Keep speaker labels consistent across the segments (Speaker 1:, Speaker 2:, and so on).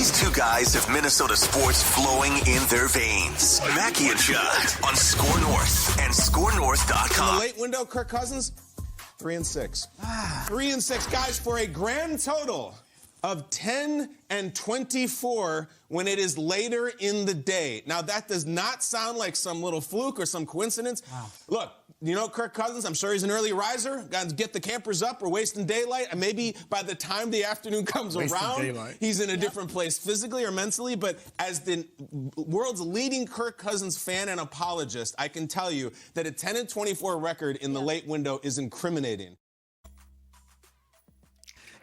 Speaker 1: These two guys have Minnesota sports flowing in their veins. Mackie and Judd on SKOR North and SKORNorth.com.
Speaker 2: In the late window, Kirk Cousins, 3-6. 3-6, guys, for a grand total of 10-24 when it is later in the day. Now, that does not sound like some little fluke or some coincidence. Wow. Look, you know Kirk Cousins, I'm sure he's an early riser. Got to get the campers up. We're wasting daylight. And maybe by the time the afternoon comes around, he's in a different place physically or mentally. But as the world's leading Kirk Cousins fan and apologist, I can tell you that a 10-24 record in the late window is incriminating.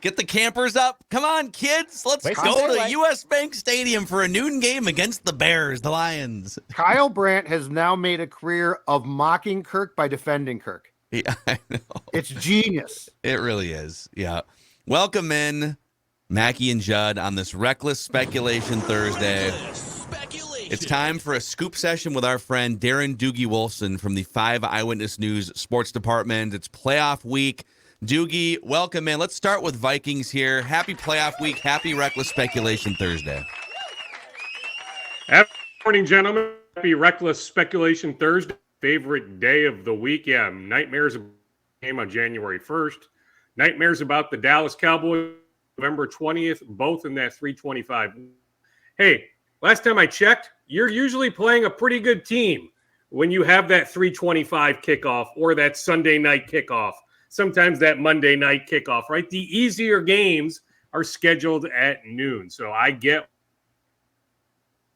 Speaker 3: Get the campers up. Come on, kids. Let's go to U.S. Bank Stadium for a noon game against the Bears, the Lions.
Speaker 4: Kyle Brandt has now made a career of mocking Kirk by defending Kirk.
Speaker 3: Yeah, I know.
Speaker 4: It's genius.
Speaker 3: It really is. Yeah. Welcome in, Mackie and Judd, on this Reckless Speculation Thursday. It's time for a scoop session with our friend Darren Doogie Wolfson from the 5 Eyewitness News Sports Department. It's playoff week. Doogie, welcome in. Let's start with Vikings here. Happy playoff week. Happy Reckless Speculation Thursday.
Speaker 5: Good morning, gentlemen. Happy Reckless Speculation Thursday. Favorite day of the week. Yeah, nightmares came on January 1st. Nightmares about the Dallas Cowboys, November 20th, both in that 325. Hey, last time I checked, you're usually playing a pretty good team when you have that 325 kickoff or that Sunday night kickoff. Sometimes that Monday night kickoff, right? The easier games are scheduled at noon. So I get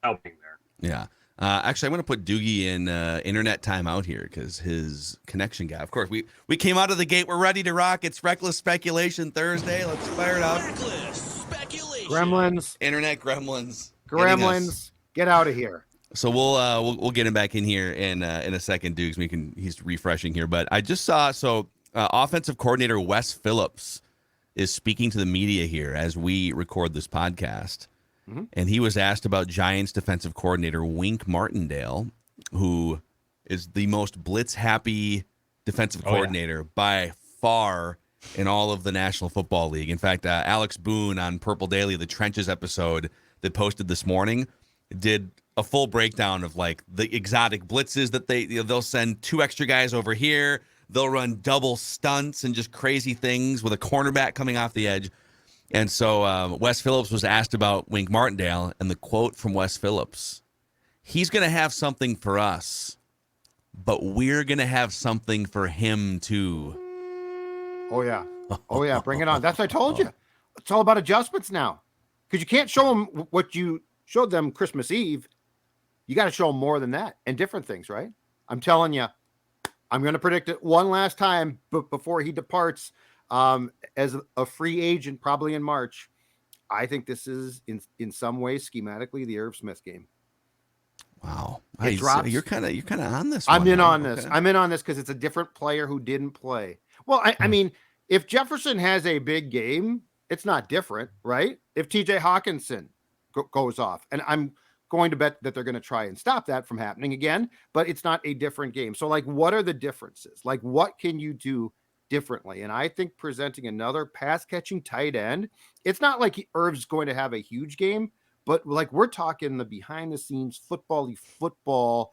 Speaker 5: helping there.
Speaker 3: Yeah. Actually, I'm going to put Doogie in internet timeout here because his connection got. Of course, we came out of the gate. We're ready to rock. It's Reckless Speculation Thursday. Let's fire it up.
Speaker 4: Gremlins.
Speaker 3: Internet gremlins.
Speaker 4: Gremlins. Get out of here.
Speaker 3: So we'll get him back in here in a second, Dukes. He's refreshing here. But I just saw offensive coordinator Wes Phillips is speaking to the media here as we record this podcast. Mm-hmm. And he was asked about Giants defensive coordinator Wink Martindale, who is the most blitz-happy defensive coordinator by far in all of the National Football League. In fact, Alex Boone on Purple Daily, the Trenches episode that posted this morning, did a full breakdown of like the exotic blitzes that they'll send 2 extra guys over here. They'll run double stunts and just crazy things with a cornerback coming off the edge. And so Wes Phillips was asked about Wink Martindale, and the quote from Wes Phillips, he's going to have something for us, but we're going to have something for him too.
Speaker 4: Oh, yeah. Oh, yeah. Bring it on. That's what I told you. It's all about adjustments now. Because you can't show them what you showed them Christmas Eve. You got to show them more than that and different things, right? I'm telling you. I'm going to predict it one last time before he departs as a free agent, probably in March. I think this is, in some ways, schematically, the Irv Smith game.
Speaker 3: Wow.
Speaker 4: It drops.
Speaker 3: You're kind of on this
Speaker 4: I'm
Speaker 3: one.
Speaker 4: in on this. I'm in on this because it's a different player who didn't play. Well, I mean, if Jefferson has a big game, it's not different, right? If TJ Hawkinson goes off, and I'm going to bet that they're going to try and stop that from happening again, but it's not a different game. So like, what are the differences? Like, what can you do differently? And I think presenting another pass catching tight end, it's not like Irv's going to have a huge game, but like we're talking the behind the scenes football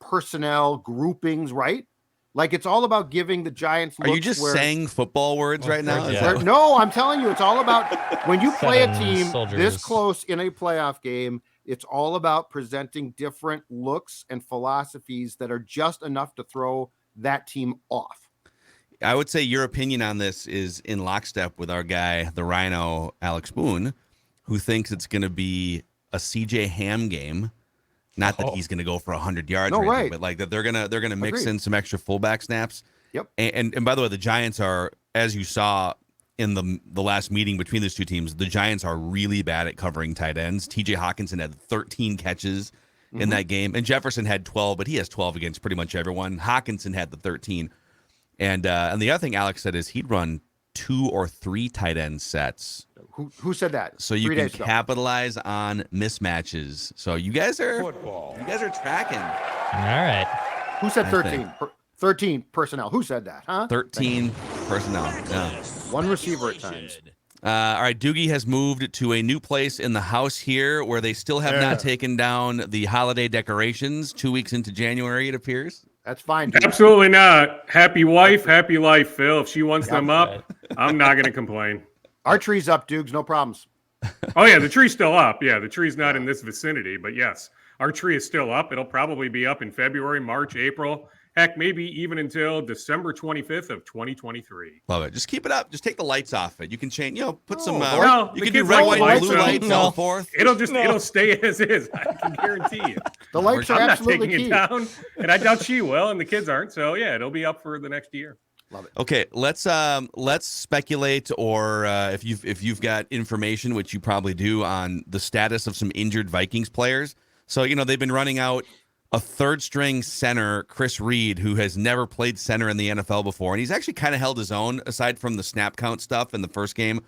Speaker 4: personnel groupings, right? Like it's all about giving the Giants.
Speaker 3: Are you just saying football words right now?
Speaker 4: Yeah. No, I'm telling you, it's all about when you play a team this close in a playoff game. It's all about presenting different looks and philosophies that are just enough to throw that team off.
Speaker 3: I would say your opinion on this is in lockstep with our guy, the Rhino, Alex Boone, who thinks it's going to be a CJ Ham game. Not that he's going to go for 100 yards, or anything, but like that they're gonna mix in some extra fullback snaps.
Speaker 4: Yep.
Speaker 3: And by the way, the Giants are, as you saw in the last meeting between those two teams, the Giants are really bad at covering tight ends. TJ Hawkinson had 13 catches in that game, and Jefferson had 12, but he has 12 against pretty much everyone. Hawkinson had the 13, and the other thing Alex said is he'd run 2 or 3 tight end sets.
Speaker 4: Who said that?
Speaker 3: So you can capitalize on mismatches. So you guys are tracking.
Speaker 6: All right.
Speaker 4: Who said 13? 13 personnel. Who said that? Huh?
Speaker 3: 13 personnel. Yeah.
Speaker 4: One receiver at times.
Speaker 3: All right, Doogie has moved to a new place in the house here where they still have not taken down the holiday decorations 2 weeks into January, it appears.
Speaker 4: That's fine, dude.
Speaker 5: Absolutely not. Happy wife, happy life, Phil. If she wants them up, I'm not going to complain.
Speaker 4: Our tree's up, Dukes. No problems.
Speaker 5: Oh, yeah, the tree's still up. Yeah, the tree's not in this vicinity, but yes, our tree is still up. It'll probably be up in February, March, April. Heck, maybe even until December 25th of 2023.
Speaker 3: Love it. Just keep it up. Just take the lights off it. You can change, put some,
Speaker 5: no,
Speaker 3: you
Speaker 5: the
Speaker 3: can do
Speaker 5: kids
Speaker 3: red,
Speaker 5: like
Speaker 3: white, and
Speaker 5: lights,
Speaker 3: blue
Speaker 5: though.
Speaker 3: lights
Speaker 6: No.
Speaker 3: on the 4th.
Speaker 5: It'll stay as is. I can guarantee you.
Speaker 4: The lights are
Speaker 5: I'm not
Speaker 4: absolutely
Speaker 5: taking
Speaker 4: key.
Speaker 5: it down, and I doubt she will, and the kids aren't. So yeah, it'll be up for the next year.
Speaker 4: Love it.
Speaker 3: Okay, let's speculate, or if you've got information, which you probably do, on the status of some injured Vikings players. So they've been running out a third-string center, Chris Reed, who has never played center in the NFL before, and he's actually kind of held his own aside from the snap count stuff in the first game.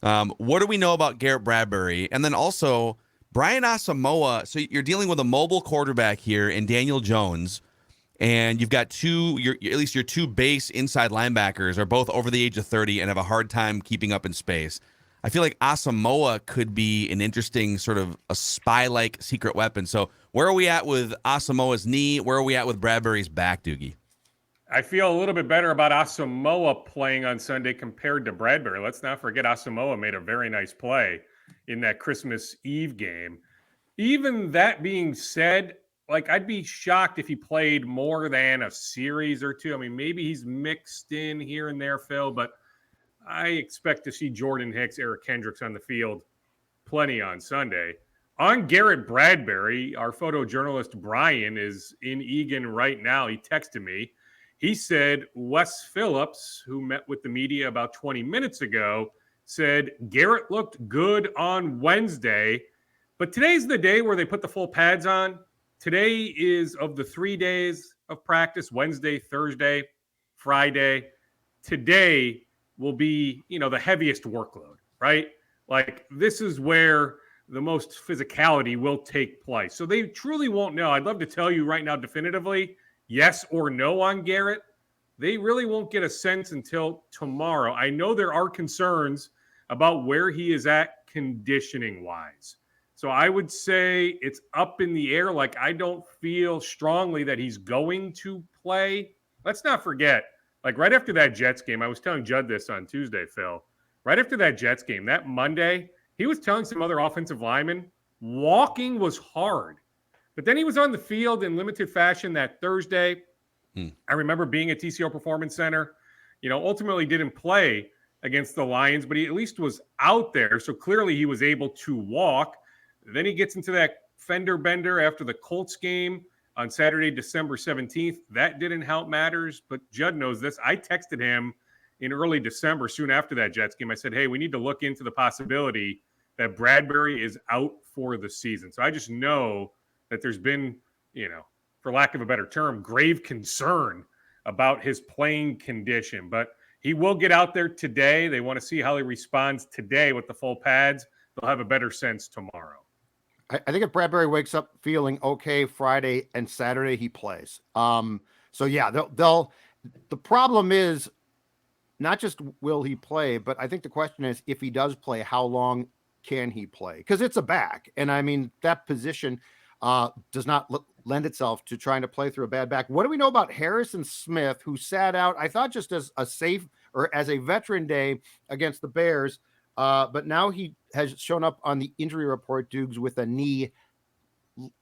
Speaker 3: What do we know about Garrett Bradbury? And then also Brian Asamoah. So you're dealing with a mobile quarterback here in Daniel Jones, and you've got at least your two base inside linebackers are both over the age of 30 and have a hard time keeping up in space. I feel like Asamoah could be an interesting sort of a spy-like secret weapon. So where are we at with Asamoah's knee? Where are we at with Bradbury's back, Doogie?
Speaker 5: I feel a little bit better about Asamoah playing on Sunday compared to Bradbury. Let's not forget Asamoah made a very nice play in that Christmas Eve game. Even that being said, I'd be shocked if he played more than a series or two. I mean, maybe he's mixed in here and there, Phil, but I expect to see Jordan Hicks, Eric Kendricks on the field plenty on Sunday. On Garrett Bradbury, our photojournalist Brian is in Eagan right now. He texted me. He said Wes Phillips, who met with the media about 20 minutes ago, said Garrett looked good on Wednesday, but today's the day where they put the full pads on. Today is of the 3 days of practice, Wednesday, Thursday, Friday. Today will be, the heaviest workload, right? This is where the most physicality will take place. So they truly won't know. I'd love to tell you right now definitively, yes or no on Garrett. They really won't get a sense until tomorrow. I know there are concerns about where he is at conditioning-wise. So I would say it's up in the air. I don't feel strongly that he's going to play. Let's not forget, right after that Jets game, I was telling Judd this on Tuesday, Phil. Right after that Jets game, that Monday, he was telling some other offensive linemen, walking was hard. But then he was on the field in limited fashion that Thursday. I remember being at TCO Performance Center. Ultimately didn't play against the Lions, but he at least was out there. So clearly he was able to walk. Then he gets into that fender bender after the Colts game on Saturday, December 17th. That didn't help matters, but Judd knows this. I texted him in early December, soon after that Jets game. I said, hey, we need to look into the possibility that Bradbury is out for the season. So I just know that there's been, for lack of a better term, grave concern about his playing condition. But he will get out there today. They want to see how he responds today with the full pads. They'll have a better sense tomorrow.
Speaker 4: I think if Bradbury wakes up feeling okay Friday and Saturday, he plays. So yeah, they'll. The problem is not just will he play, but I think the question is if he does play, how long can he play? Because it's a back, and I mean that position does not lend itself to trying to play through a bad back. What do we know about Harrison Smith, who sat out? I thought just as a safe or as a veteran day against the Bears. But now he has shown up on the injury report, Dukes, with a knee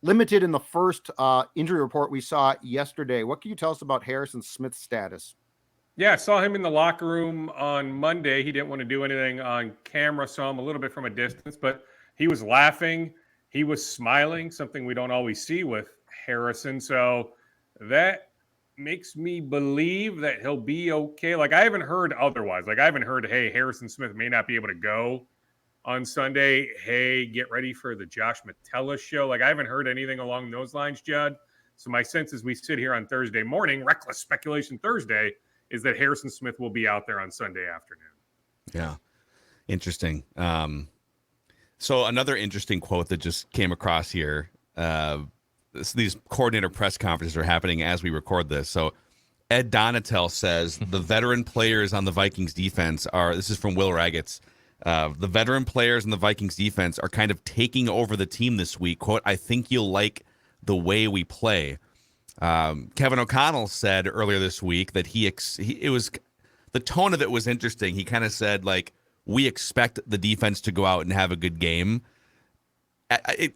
Speaker 4: limited in the first injury report we saw yesterday. What can you tell us about Harrison Smith's status?
Speaker 5: Yeah, I saw him in the locker room on Monday. He didn't want to do anything on camera, saw him a little bit from a distance, but he was laughing. He was smiling, something we don't always see with Harrison. So that makes me believe that he'll be okay. I haven't heard otherwise. I haven't heard, hey, Harrison Smith may not be able to go on Sunday. Hey, get ready for the Josh Metella show. I haven't heard anything along those lines, Judd. So my sense as we sit here on Thursday morning, reckless speculation Thursday, is that Harrison Smith will be out there on Sunday afternoon.
Speaker 3: Yeah. Interesting. So another interesting quote that just came across here, these coordinator press conferences are happening as we record this. So Ed Donatel says the veteran players on the Vikings defense are, this is from Will Raggets, The veteran players in the Vikings defense are kind of taking over the team this week. Quote, I think you'll like the way we play. Kevin O'Connell said earlier this week that it was the tone of it was interesting. He kind of said, like, we expect the defense to go out and have a good game.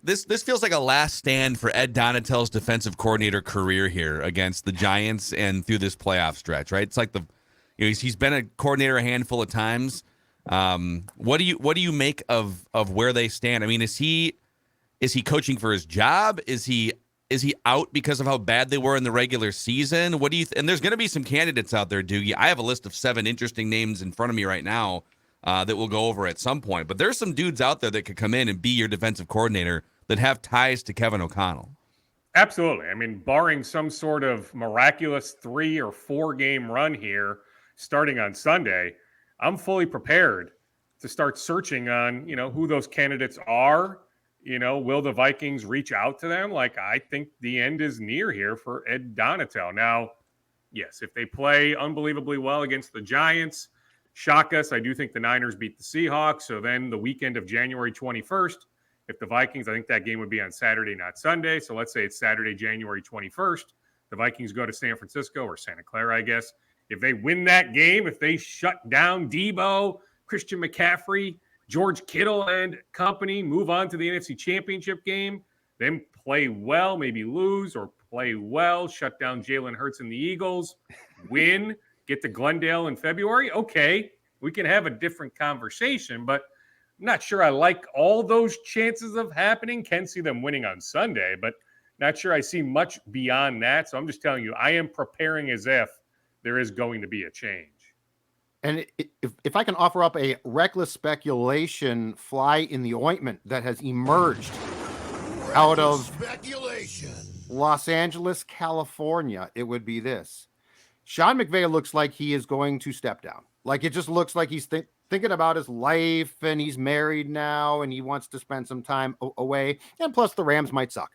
Speaker 3: This feels like a last stand for Ed Donatell's defensive coordinator career here against the Giants and through this playoff stretch, right? It's like he's been a coordinator a handful of times. What do you make of where they stand? I mean, is he coaching for his job? Is he out because of how bad they were in the regular season? What do you and there's going to be some candidates out there, Doogie. I have a list of 7 interesting names in front of me right now that we'll go over at some point. But there's some dudes out there that could come in and be your defensive coordinator that have ties to Kevin O'Connell.
Speaker 5: Absolutely. I mean, barring some sort of miraculous 3 or 4 game run here starting on Sunday, I'm fully prepared to start searching on, who those candidates are. Will the Vikings reach out to them? Like, I think the end is near here for Ed Donatell. Now, yes, if they play unbelievably well against the Giants, shock us. I do think the Niners beat the Seahawks. So then the weekend of January 21st, if the Vikings, I think that game would be on Saturday, not Sunday. So let's say it's Saturday, January 21st. The Vikings go to San Francisco or Santa Clara, I guess. If they win that game, if they shut down Debo, Christian McCaffrey, George Kittle and company, move on to the NFC Championship game, then play well, maybe lose, or play well, shut down Jalen Hurts and the Eagles, win, get to Glendale in February. Okay, we can have a different conversation, but I'm not sure I like all those chances of happening. Can see them winning on Sunday, but not sure I see much beyond that. So I'm just telling you, I am preparing as if there is going to be a change.
Speaker 4: And if I can offer up a reckless speculation fly in the ointment that has emerged out of Los Angeles, California, it would be this. Sean McVay looks like he is going to step down. Like, it just looks like he's thinking about his life, and he's married now, and he wants to spend some time away. And plus, the Rams might suck.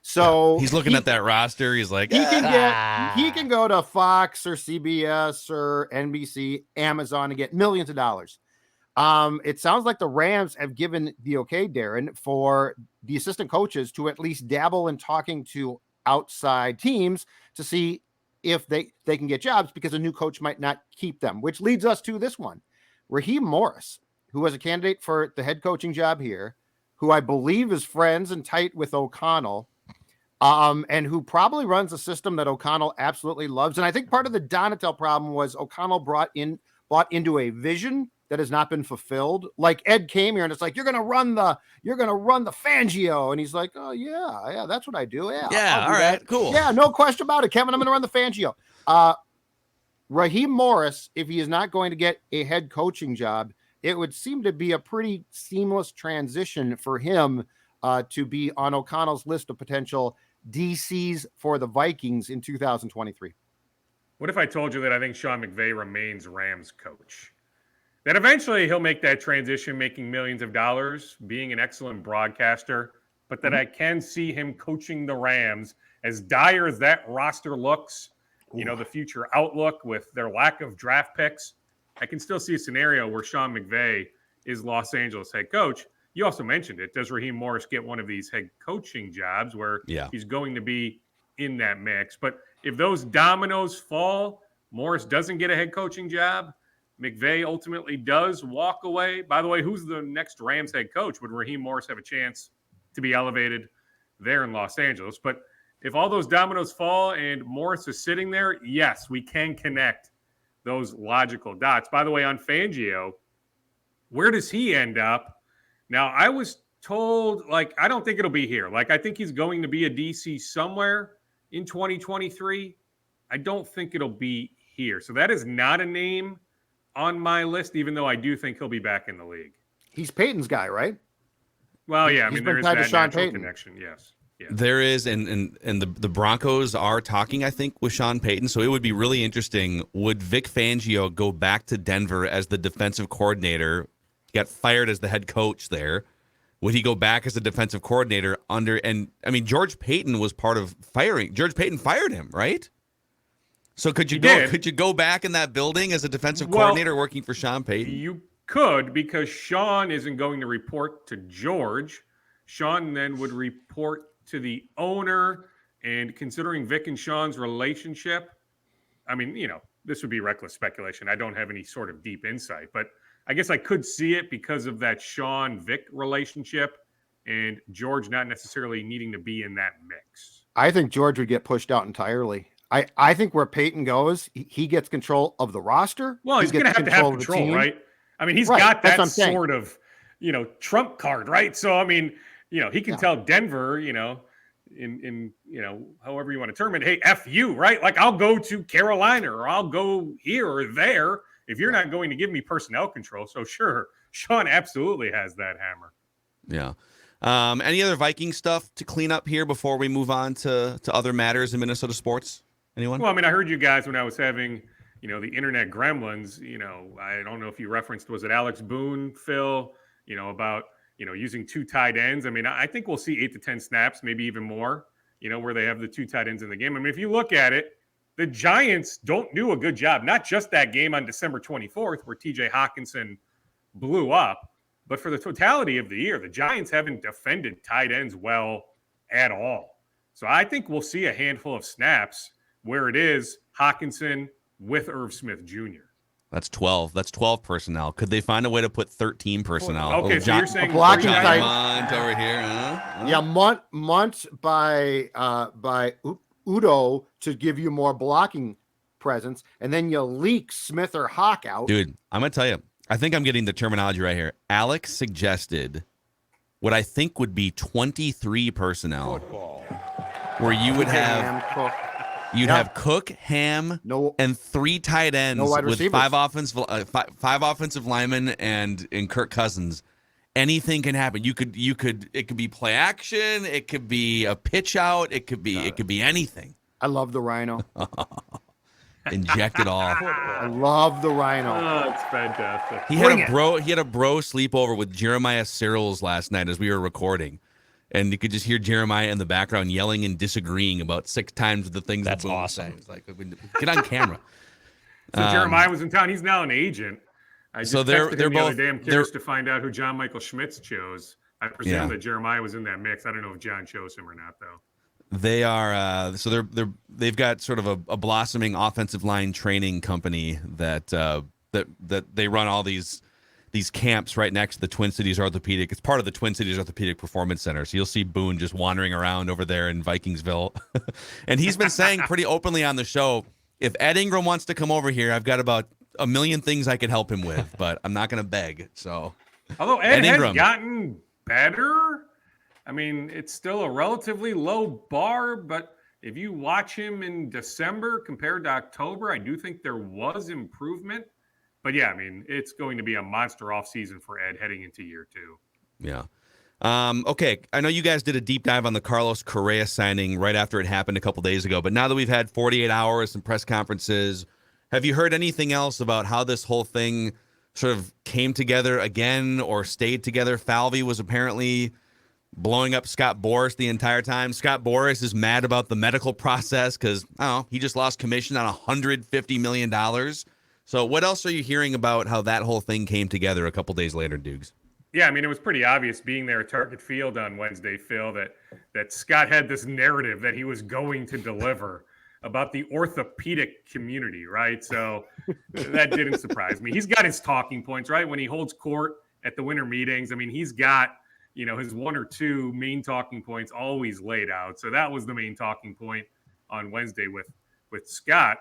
Speaker 4: So
Speaker 3: he's looking at that roster. He's like,
Speaker 4: he can go to Fox or CBS or NBC, Amazon, and get millions of dollars. It sounds like the Rams have given the okay, Darren, for the assistant coaches to at least dabble in talking to outside teams to see if they can get jobs, because a new coach might not keep them, which leads us to this one. Raheem Morris, who was a candidate for the head coaching job here, who I believe is friends and tight with O'Connell, and who probably runs a system that O'Connell absolutely loves. And I think part of the Donatell problem was O'Connell bought into a vision that has not been fulfilled. Like, Ed came here and it's like, you're gonna run the Fangio, and he's like, oh yeah, that's what I do. Yeah,
Speaker 3: all right, cool.
Speaker 4: Yeah, no question about it, Kevin. I'm gonna run the Fangio. Raheem Morris, if he is not going to get a head coaching job, it would seem to be a pretty seamless transition for him to be on O'Connell's list of potential DCs for the Vikings in 2023.
Speaker 5: What if I told you that I think Sean McVay remains Rams coach? That eventually he'll make that transition, making millions of dollars, being an excellent broadcaster, but that I can see him coaching the Rams, as dire as that roster looks, the future outlook with their lack of draft picks. I can still see a scenario where Sean McVay is Los Angeles head coach. You also mentioned it. Does Raheem Morris get one of these head coaching jobs where he's going to be in that mix? But if those dominoes fall, Morris doesn't get a head coaching job, McVay ultimately does walk away. By the way, who's the next Rams head coach? Would Raheem Morris have a chance to be elevated there in Los Angeles? But if all those dominoes fall and Morris is sitting there, yes, we can connect those logical dots. By the way, on Fangio, where does he end up? Now, I was told, I don't think it'll be here. I think he's going to be a DC somewhere in 2023. I don't think it'll be here. So that is not a name on my list, even though I do think he'll be back in the league.
Speaker 4: He's Peyton's guy, right?
Speaker 5: Well, yeah. There is that natural connection. Yes. Yeah.
Speaker 3: There is, and the Broncos are talking, I think, with Sean Payton. So it would be really interesting. Would Vic Fangio go back to Denver as the defensive coordinator? He got fired as the head coach there. Would he go back as a defensive coordinator George Payton was part of firing. George Payton fired him, right? So could you go back in that building as a defensive coordinator working for Sean Payton?
Speaker 5: You Could, because Sean isn't going to report to George. Sean then would report to the owner. And considering Vic and Sean's relationship, I mean, this would be reckless speculation. I don't have any sort of deep insight, but I guess I could see it because of that Sean-Vic relationship and George not necessarily needing to be in that mix.
Speaker 4: I think George would get pushed out entirely. I think where Peyton goes, he gets control of the roster.
Speaker 5: Well, he's going to have control, right? I mean, he's got that sort of, trump card, right? So, I mean, he can tell Denver, in however you want to term it, hey, F you, right? Like, I'll go to Carolina or I'll go here or there if you're not going to give me personnel control. So sure, Sean absolutely has that hammer.
Speaker 3: Yeah. Any other Viking stuff to clean up here before we move on to other matters in Minnesota sports? Anyone?
Speaker 5: Well, I mean, I heard you guys when I was having, the internet gremlins, I don't know if you referenced, was it Alex Boone, Phil, about, using 2 tight ends. I mean, I think we'll see 8 to 10 snaps, maybe even more, where they have the 2 tight ends in the game. I mean, if you look at it, the Giants don't do a good job, not just that game on December 24th where TJ Hawkinson blew up, but for the totality of the year, the Giants haven't defended tight ends well at all. So I think we'll see a handful of snaps where it is Hawkinson with Irv Smith Jr.
Speaker 3: That's 12. That's 12 personnel. Could they find a way to put 13 personnel?
Speaker 5: Okay, so you're saying
Speaker 4: blocking
Speaker 3: tight
Speaker 4: tight
Speaker 3: over here, huh?
Speaker 4: Yeah, Munt by Udo to give you more blocking presence, and then you leak Smith or Hawk out.
Speaker 3: Dude, I'm gonna tell you, I think I'm getting the terminology right here. Alex suggested what I think would be 23 personnel, where you would have have Cook, Ham, and 3 tight ends with 5 offensive linemen and Kirk Cousins. Anything can happen. It could be play action, it could be a pitch out, it could be anything.
Speaker 4: I love the Rhino.
Speaker 3: Inject it all.
Speaker 4: I love the Rhino.
Speaker 5: Oh, it's fantastic.
Speaker 3: He had a bro sleepover with Jeremiah Cyrils last night as we were recording. And you could just hear Jeremiah in the background yelling and disagreeing about 6 times the things.
Speaker 6: That's awesome.
Speaker 3: It's like, get on camera.
Speaker 5: So Jeremiah was in town. He's now an agent. I just texted him the other day. I'm curious to find out who John Michael Schmitz chose. I presume that Jeremiah was in that mix. I don't know if John chose him or not, though.
Speaker 3: They are they've got sort of a blossoming offensive line training company that they run all these camps right next to the Twin Cities Orthopedic. It's part of the Twin Cities Orthopedic Performance Center. So you'll see Boone just wandering around over there in Vikingsville. And he's been saying pretty openly on the show, if Ed Ingram wants to come over here, I've got about a million things I could help him with, but I'm not going to beg. So,
Speaker 5: although Ed has gotten better, I mean, it's still a relatively low bar, but if you watch him in December compared to October, I do think there was improvement. But yeah, I mean, it's going to be a monster offseason for Ed heading into year 2.
Speaker 3: Yeah. Okay. I know you guys did a deep dive on the Carlos Correa signing right after it happened a couple days ago, but now that we've had 48 hours and press conferences, have you heard anything else about how this whole thing sort of came together again or stayed together? Falvey was apparently blowing up Scott Boras the entire time. Scott Boras is mad about the medical process because, he just lost commission on $150 million. So what else are you hearing about how that whole thing came together a couple days later, Dukes?
Speaker 5: Yeah, I mean, it was pretty obvious being there at Target Field on Wednesday, Phil, that Scott had this narrative that he was going to deliver about the orthopedic community, right? So that didn't surprise me. He's got his talking points, right? When he holds court at the winter meetings, I mean, he's got, his 1 or 2 main talking points always laid out. So that was the main talking point on Wednesday with Scott.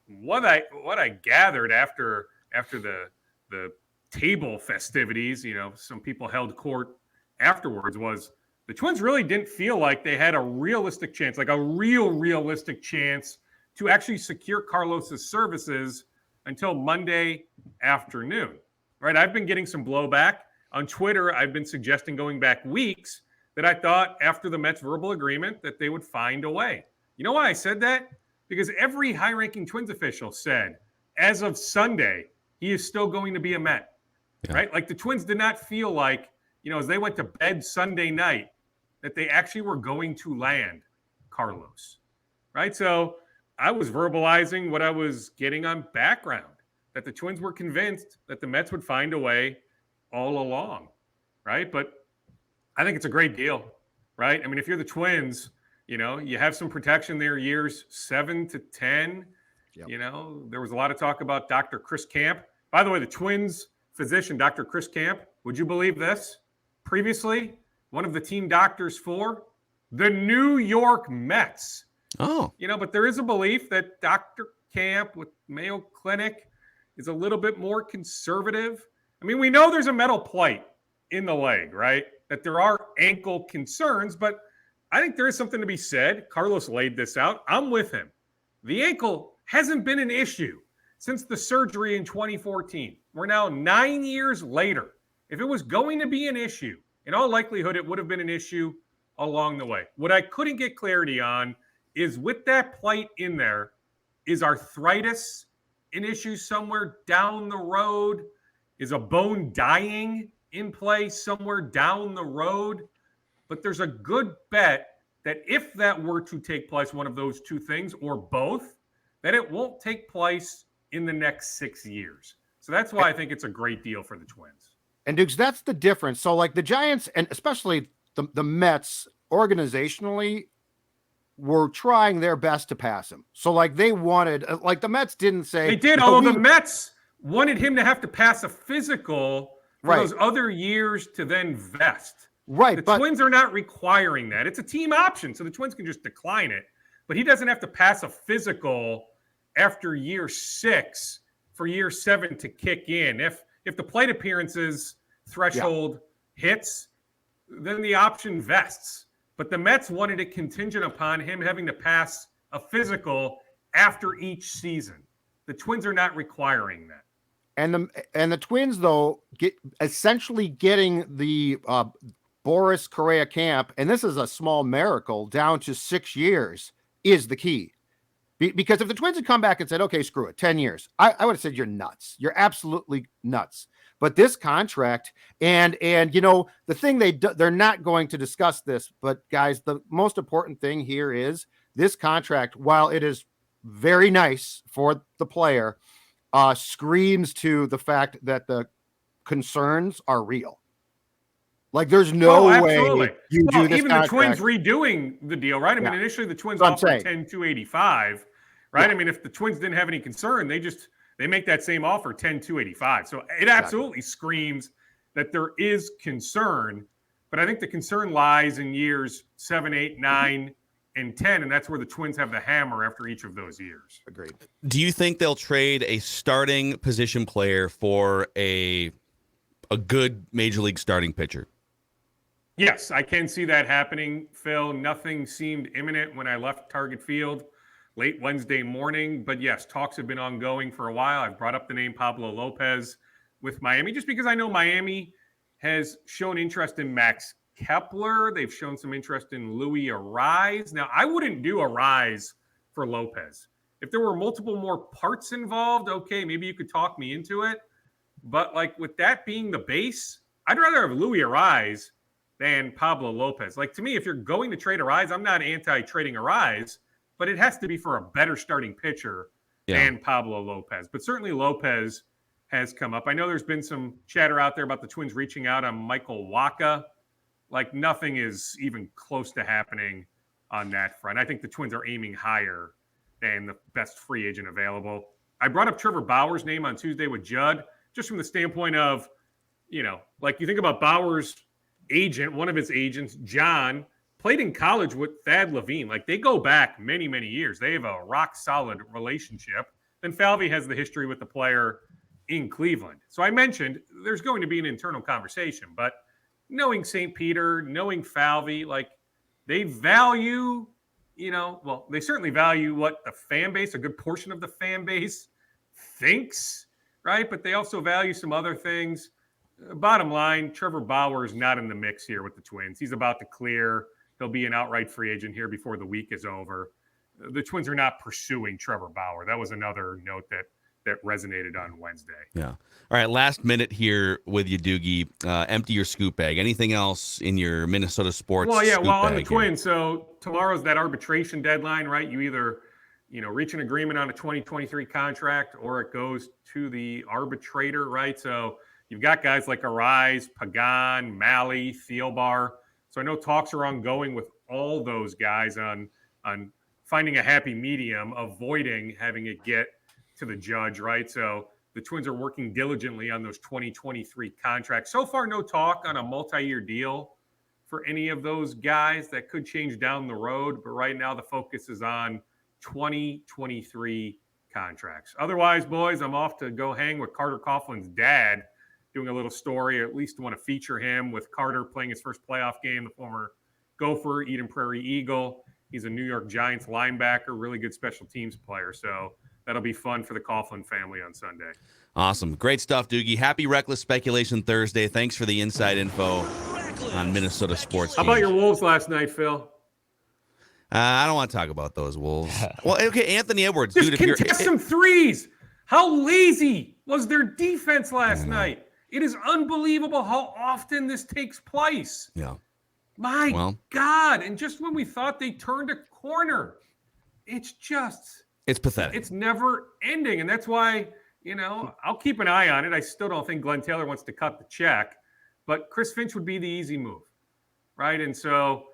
Speaker 5: What I gathered after the table festivities, some people held court afterwards, was the Twins really didn't feel like they had a realistic chance, like a realistic chance to actually secure Carlos's services until Monday afternoon, right? I've been getting some blowback on Twitter. I've been suggesting going back weeks that I thought after the Mets verbal agreement that they would find a way. You know why I said that? Because every high-ranking Twins official said, as of Sunday, he is still going to be a Met, right? Like the Twins did not feel like, as they went to bed Sunday night, that they actually were going to land Carlos, right? So I was verbalizing what I was getting on background, that the Twins were convinced that the Mets would find a way all along, right? But I think it's a great deal, right? I mean, if you're the Twins, you have some protection there years 7 to 10. Yep. There was a lot of talk about Dr. Chris Camp. By the way, the Twins physician, Dr. Chris Camp, would you believe this? Previously, one of the team doctors for the New York Mets.
Speaker 3: Oh.
Speaker 5: But there is a belief that Dr. Camp with Mayo Clinic is a little bit more conservative. I mean, we know there's a metal plate in the leg, right? That there are ankle concerns, but I think there is something to be said. Carlos laid this out. I'm with him. The ankle hasn't been an issue since the surgery in 2014. We're now 9 years later. If it was going to be an issue, in all likelihood, it would have been an issue along the way. What I couldn't get clarity on is with that plate in there, is arthritis an issue somewhere down the road? Is a bone dying in play somewhere down the road? But there's a good bet that if that were to take place, one of those two things or both, that it won't take place in the next 6 years. So that's why I think it's a great deal for the Twins.
Speaker 4: And Dukes, that's the difference. So like the Giants and especially the Mets organizationally were trying their best to pass him. So like they wanted, like the Mets didn't say.
Speaker 5: They did, although the Mets wanted him to have to pass a physical for those other years to then vest.
Speaker 4: Right.
Speaker 5: The Twins are not requiring that. It's a team option, so the Twins can just decline it. But he doesn't have to pass a physical after year 6 for year 7 to kick in. If the plate appearances threshold hits, then the option vests. But the Mets wanted it contingent upon him having to pass a physical after each season. The Twins are not requiring that.
Speaker 4: And the Twins, though, essentially getting the Boris Correa camp, and this is a small miracle, down to 6 years is the key. Because if the Twins had come back and said, okay, screw it, 10 years, I would have said, you're nuts. You're absolutely nuts. But this contract and the thing they're not going to discuss this, but guys, the most important thing here is this contract, while it is very nice for the player, screams to the fact that the concerns are real. Like there's no way you do this
Speaker 5: even
Speaker 4: contract.
Speaker 5: The Twins redoing the deal, right? I mean, initially the Twins offered 10-285, right? Yeah. I mean, if the Twins didn't have any concern, they make that same offer 10-285. So it absolutely screams that there is concern, but I think the concern lies in years 7, 8, 9, and 10, and that's where the Twins have the hammer after each of those years.
Speaker 4: Agreed.
Speaker 3: Do you think they'll trade a starting position player for a good major league starting pitcher?
Speaker 5: Yes, I can see that happening, Phil. Nothing seemed imminent when I left Target Field late Wednesday morning. But yes, talks have been ongoing for a while. I've brought up the name Pablo Lopez with Miami just because I know Miami has shown interest in Max Kepler. They've shown some interest in Louis Arise. Now, I wouldn't do Arise for Lopez. If there were multiple more parts involved, okay, maybe you could talk me into it. But like with that being the base, I'd rather have Louis Arise than Pablo Lopez. Like to me, if you're going to trade Arise, I'm not anti-trading Arise, but it has to be for a better starting pitcher than Pablo Lopez. But certainly Lopez has come up. I know there's been some chatter out there about the Twins reaching out on Michael Wacha. Like nothing is even close to happening on that front. I think the Twins are aiming higher than the best free agent available. I brought up Trevor Bauer's name on Tuesday with Judd, just from the standpoint of, like you think about Bauer's agent, one of his agents, John, played in college with Thad Levine. Like they go back many, many years. They have a rock solid relationship. Then Falvey has the history with the player in Cleveland. So I mentioned there's going to be an internal conversation, but knowing St. Peter, knowing Falvey, like they value, they certainly value what the fan base, a good portion of the fan base thinks, right? But they also value some other things. Bottom line, Trevor Bauer is not in the mix here with the Twins. He's about to clear. He'll be an outright free agent here before the week is over. The Twins are not pursuing Trevor Bauer. That was another note that resonated on Wednesday. Yeah.
Speaker 3: All right, last minute here with you, Doogie. Empty your scoop bag. Anything else in your Minnesota sports?
Speaker 5: Well, on the Twins. So tomorrow's that arbitration deadline, right? You either reach an agreement on a 2023 contract, or it goes to the arbitrator, right? So you've got guys like Arise, Pagan, Malley, Thielbar. So I know talks are ongoing with all those guys on finding a happy medium, avoiding having it get to the judge, right? So the Twins are working diligently on those 2023 contracts. So far, no talk on a multi-year deal for any of those guys. That could change down the road, but right now the focus is on 2023 contracts. Otherwise, boys, I'm off to go hang with Carter Coughlin's dad, doing a little story. At least want to feature him with Carter playing his first playoff game, the former Gopher, Eden Prairie Eagle. He's a New York Giants linebacker, really good special teams player. So that'll be fun for the Coughlin family on Sunday.
Speaker 3: Awesome. Great stuff, Doogie. Happy Reckless Speculation Thursday. Thanks for the inside info on Minnesota sports
Speaker 5: How
Speaker 3: teams.
Speaker 5: about your Wolves last night, Phil?
Speaker 3: I don't want to talk about those Wolves. Well, okay, Anthony Edwards.
Speaker 5: Just
Speaker 3: dude,
Speaker 5: contest some threes. How lazy was their defense last night? It is unbelievable how often this takes place.
Speaker 3: Yeah.
Speaker 5: My God. And just when we thought they turned a corner, it's
Speaker 3: pathetic.
Speaker 5: It's never ending. And that's why, I'll keep an eye on it. I still don't think Glenn Taylor wants to cut the check, but Chris Finch would be the easy move, right? And so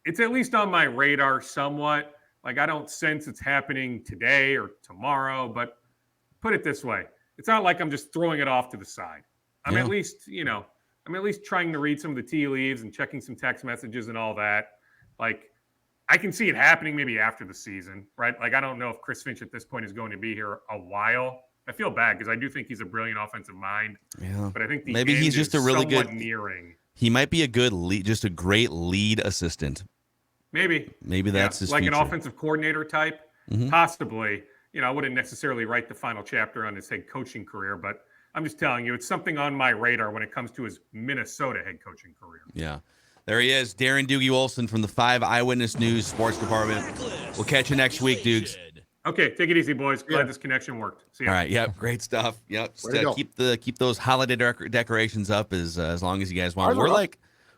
Speaker 5: it's at least on my radar somewhat. Like, I don't sense it's happening today or tomorrow, but put it this way. It's not like I'm just throwing it off to the side. I'm at least trying to read some of the tea leaves and checking some text messages and all that. Like, I can see it happening maybe after the season, right? Like, I don't know if Chris Finch at this point is going to be here a while. I feel bad because I do think he's a brilliant offensive mind. Yeah. But I think
Speaker 3: maybe he's just a really good
Speaker 5: nearing.
Speaker 3: He might be a good lead, just a great lead assistant.
Speaker 5: Maybe
Speaker 3: that's his
Speaker 5: like
Speaker 3: future.
Speaker 5: An offensive coordinator type, possibly. I wouldn't necessarily write the final chapter on his head coaching career, but I'm just telling you, it's something on my radar when it comes to his Minnesota head coaching career.
Speaker 3: Yeah. There he is, Darren Doogie Olson from the 5 Eyewitness News Sports Department. We'll catch you next week, Dukes.
Speaker 5: Okay, take it easy, boys. Glad this connection worked. See ya.
Speaker 3: All right, yep, great stuff. Yep, keep those holiday decorations up as long as you guys want.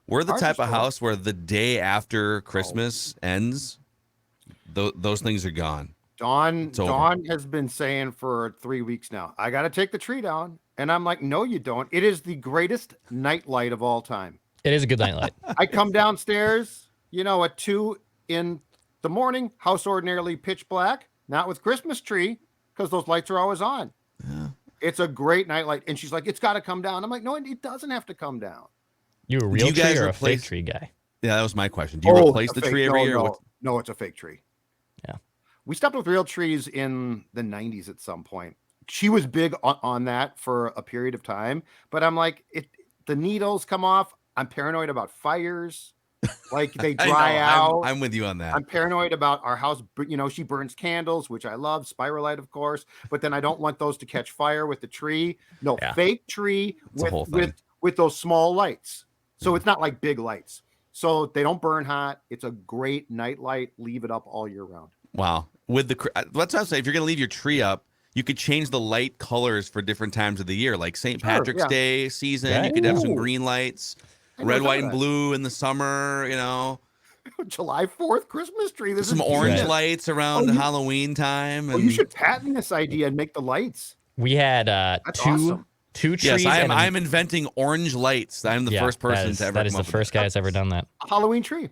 Speaker 3: We're the type of house where the day after Christmas ends, those things are gone.
Speaker 4: Dawn has been saying for 3 weeks now, I got to take the tree down. And I'm like, no, you don't. It is the greatest nightlight of all time.
Speaker 6: It is a good nightlight.
Speaker 4: I come downstairs, at 2 in the morning, house ordinarily pitch black, not with Christmas tree, because those lights are always on. Yeah. It's a great nightlight. And she's like, it's got to come down. I'm like, no, it doesn't have to come down.
Speaker 6: You a real tree or a fake tree guy?
Speaker 3: Yeah, that was my question. Do you replace the tree every year?
Speaker 4: No, it's a fake tree.
Speaker 6: Yeah.
Speaker 4: We stopped with real trees in the 90s at some point. She was big on that for a period of time, but I'm like, the needles come off. I'm paranoid about fires. Like, they dry out.
Speaker 3: I'm with you on that.
Speaker 4: I'm paranoid about our house. She burns candles, which I love, Spiralite, of course, but then I don't want those to catch fire with the tree. No, fake tree with those small lights. So it's not like big lights. So they don't burn hot. It's a great night light. Leave it up all year round.
Speaker 3: Wow. That's what I'm saying. If you're going to leave your tree up, you could change the light colors for different times of the year, like St. Patrick's Day season. Yeah. You could have some green lights, red, white, and blue in the summer,
Speaker 4: July 4th Christmas tree.
Speaker 3: Some orange lights around Halloween time.
Speaker 4: You should patent this idea and make the lights.
Speaker 6: We had two trees.
Speaker 3: Yes, I'm inventing orange lights. I'm the first person to ever.
Speaker 6: That is the first guy that's ever done that.
Speaker 4: A Halloween tree.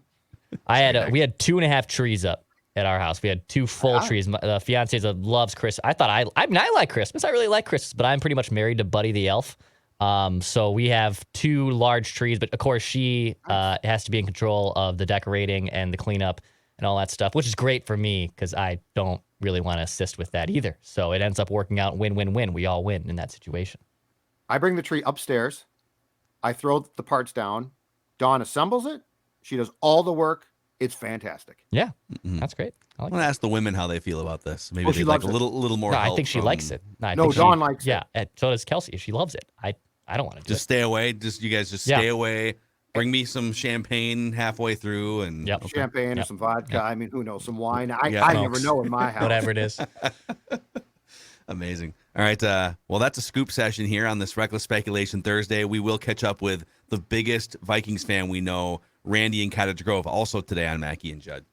Speaker 6: We had 2.5 trees up at our house. We had 2 full trees. The fiance loves Christmas. I like Christmas. I really like Christmas, but I'm pretty much married to Buddy the Elf. So we have 2 large trees, but of course she has to be in control of the decorating and the cleanup and all that stuff, which is great for me because I don't really want to assist with that either. So it ends up working out win-win-win. We all win in that situation.
Speaker 4: I bring the tree upstairs. I throw the parts down. Dawn assembles it. She does all the work. It's fantastic.
Speaker 6: Yeah, that's great.
Speaker 3: I'm going to ask the women how they feel about this. Maybe they like a little more help.
Speaker 6: I think she likes it.
Speaker 4: Dawn likes it.
Speaker 6: Yeah, so does Kelsey. She loves it. I don't want to
Speaker 3: just stay away. You guys stay away. Bring me some champagne halfway through. And
Speaker 4: champagne or some vodka. Yeah. I mean, who knows? Some wine. I never know in my house.
Speaker 6: Whatever it is.
Speaker 3: Amazing. All right. Well, that's a scoop session here on this Reckless Speculation Thursday. We will catch up with the biggest Vikings fan we know, Randy in Cottage Grove, also today on Mackie and Judd.